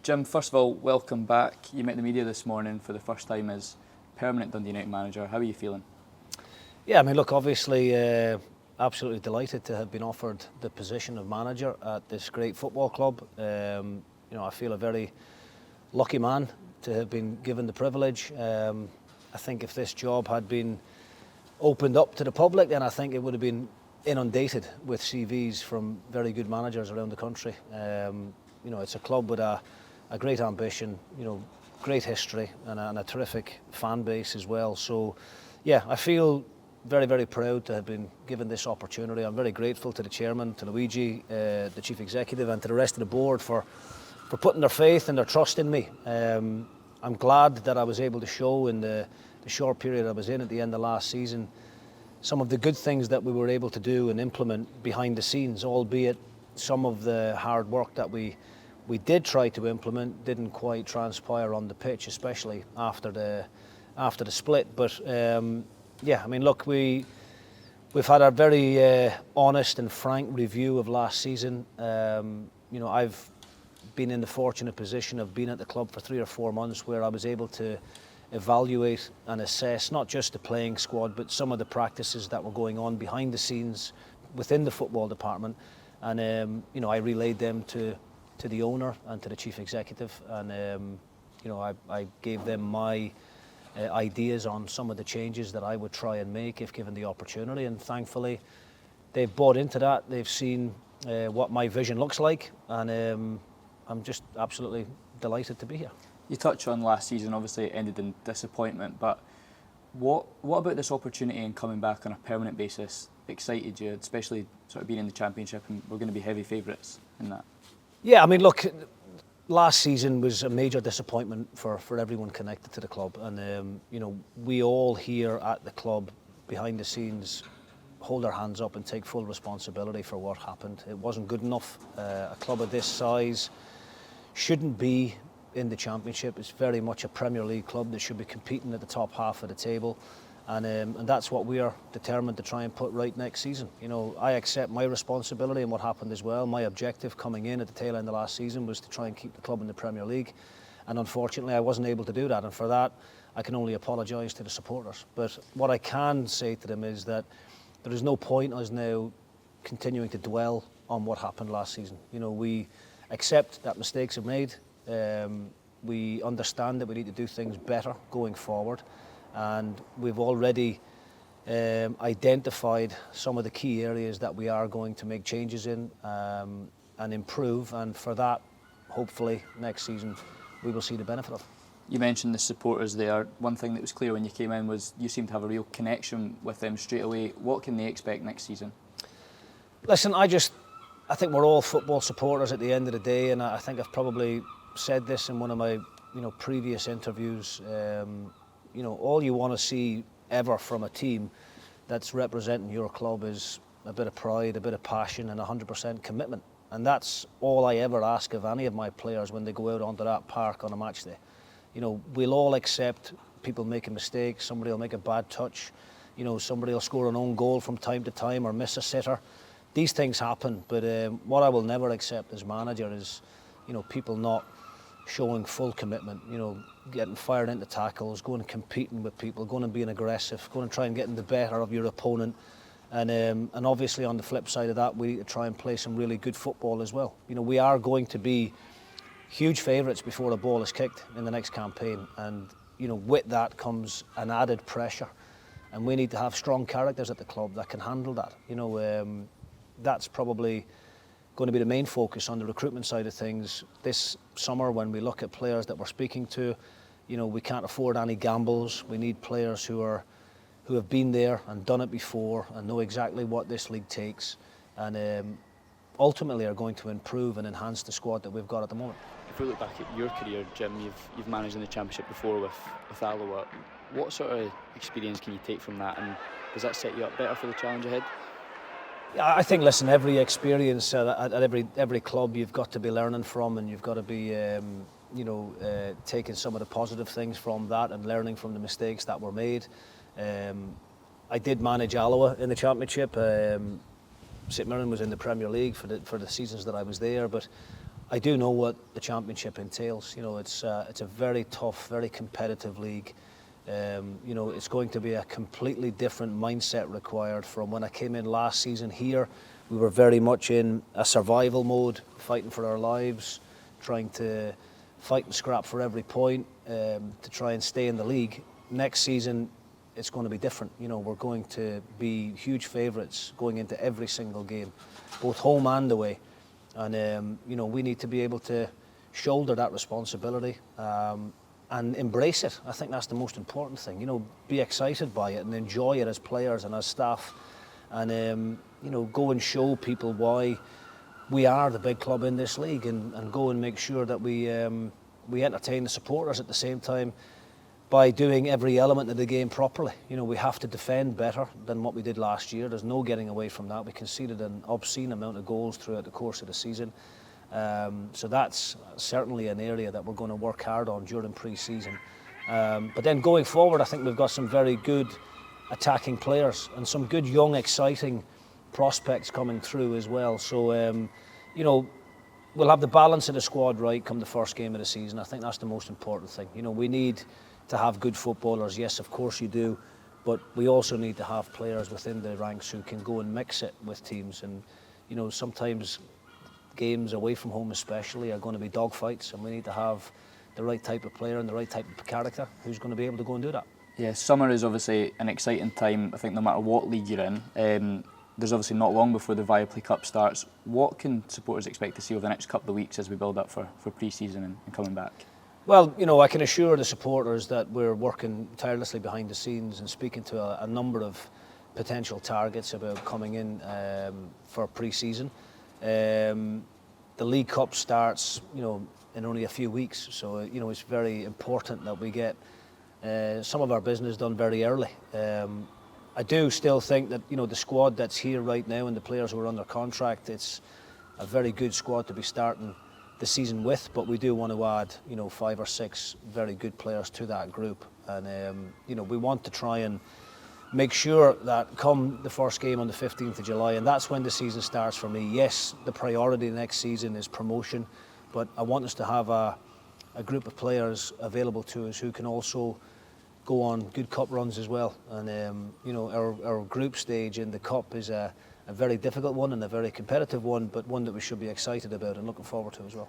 Jim, first of all, welcome back. You met the media this morning for the first time as permanent Dundee United manager. How are you feeling? Yeah, I mean, look, obviously absolutely delighted to have been offered the position of manager at this great football club. I feel a very lucky man to have been given the privilege. I think if this job had been opened up to the public, then I think it would have been inundated with CVs from very good managers around the country. It's a club with a great ambition, great history and a terrific fan base as well. So, yeah, I feel very, very proud to have been given this opportunity. I'm very grateful to the chairman, to Luigi, the chief executive, and to the rest of the board for putting their faith and their trust in me. I'm glad that I was able to show in the short period I was in at the end of last season some of the good things that we were able to do and implement behind the scenes, albeit some of the hard work that we did try to implement didn't quite transpire on the pitch, especially after the split. But yeah, I mean, look, we've had a very honest and frank review of last season. I've been in the fortunate position of being at the club for 3 or 4 months where I was able to evaluate and assess not just the playing squad but some of the practices that were going on behind the scenes within the football department, and I relayed them to the owner and to the chief executive, and I gave them my ideas on some of the changes that I would try and make if given the opportunity, and thankfully they've bought into that. They've seen what my vision looks like, and I'm just absolutely delighted to be here. You touched on last season, obviously it ended in disappointment, but what about this opportunity and coming back on a permanent basis excited you, especially sort of being in the Championship and we're going to be heavy favourites in that? Yeah, I mean, look, last season was a major disappointment for everyone connected to the club, and we all here at the club behind the scenes hold our hands up and take full responsibility for what happened. It wasn't good enough. A club of this size shouldn't be in the Championship. It's very much a Premier League club that should be competing at the top half of the table, and that's what we are determined to try and put right next season. I accept my responsibility in what happened as well. My objective coming in at the tail end of last season was to try and keep the club in the Premier League, and unfortunately I wasn't able to do that, and for that I can only apologise to the supporters. But what I can say to them is that there is no point us now continuing to dwell on what happened last season. We accept that mistakes are made. We understand that we need to do things better going forward, and we've already identified some of the key areas that we are going to make changes in and improve, and for that, hopefully next season we will see the benefit of. You mentioned the supporters there. One thing that was clear when you came in was you seem to have a real connection with them straight away. What can they expect next season? Listen, I think we're all football supporters at the end of the day, and I think I've probably said this in one of my previous interviews. All you want to see ever from a team that's representing your club is a bit of pride, a bit of passion, and 100% commitment, and that's all I ever ask of any of my players when they go out onto that park on a match day. We'll all accept people making mistakes. Somebody will make a bad touch, somebody will score an own goal from time to time or miss a sitter. These things happen, but what I will never accept as manager is people not showing full commitment, getting fired into tackles, going and competing with people, going and being aggressive, going and try and getting the better of your opponent. And obviously on the flip side of that, we need to try and play some really good football as well. We are going to be huge favourites before the ball is kicked in the next campaign, and with that comes an added pressure, and we need to have strong characters at the club that can handle that. That's probably going to be the main focus on the recruitment side of things this summer. When we look at players that we're speaking to, we can't afford any gambles. We need players who have been there and done it before and know exactly what this league takes, and ultimately are going to improve and enhance the squad that we've got at the moment. If we look back at your career, Jim, you've managed in the Championship before with Alloa. What sort of experience can you take from that, and does that set you up better for the challenge ahead? Yeah, I think, listen, every experience at every club you've got to be learning from, and you've got to be taking some of the positive things from that and learning from the mistakes that were made. I did manage Alloa in the Championship. St Mirren was in the Premier League for the seasons that I was there, but I do know what the Championship entails. It's a very tough, very competitive league. It's going to be a completely different mindset required from when I came in last season here. We were very much in a survival mode, fighting for our lives, trying to fight and scrap for every point to try and stay in the league. Next season, it's going to be different. We're going to be huge favourites going into every single game, both home and away. And, we need to be able to shoulder that responsibility and embrace it. I think that's the most important thing. Be excited by it and enjoy it as players and as staff. And, go and show people why we are the big club in this league, and go and make sure that we entertain the supporters at the same time by doing every element of the game properly. We have to defend better than what we did last year. There's no getting away from that. We conceded an obscene amount of goals throughout the course of the season. So that's certainly an area that we're going to work hard on during pre-season. But then going forward, I think we've got some very good attacking players and some good young, exciting prospects coming through as well. So, we'll have the balance of the squad right come the first game of the season. I think that's the most important thing. We need to have good footballers. Yes, of course you do. But we also need to have players within the ranks who can go and mix it with teams. And, sometimes games away from home especially are going to be dogfights, and we need to have the right type of player and the right type of character who's going to be able to go and do that. Yeah, summer is obviously an exciting time, I think, no matter what league you're in. There's obviously not long before the Viaplay Cup starts. What can supporters expect to see over the next couple of weeks as we build up for pre-season and coming back? Well, I can assure the supporters that we're working tirelessly behind the scenes and speaking to a number of potential targets about coming in for pre-season. The League Cup starts, in only a few weeks, so it's very important that we get some of our business done very early. I do still think that the squad that's here right now and the players who are under contract, it's a very good squad to be starting the season with, but we do want to add 5 or 6 very good players to that group. And we want to try and make sure that come the first game on the 15th of July, and that's when the season starts for me. Yes, the priority next season is promotion, but I want us to have a group of players available to us who can also go on good cup runs as well. And our group stage in the cup is a very difficult one and a very competitive one, but one that we should be excited about and looking forward to as well.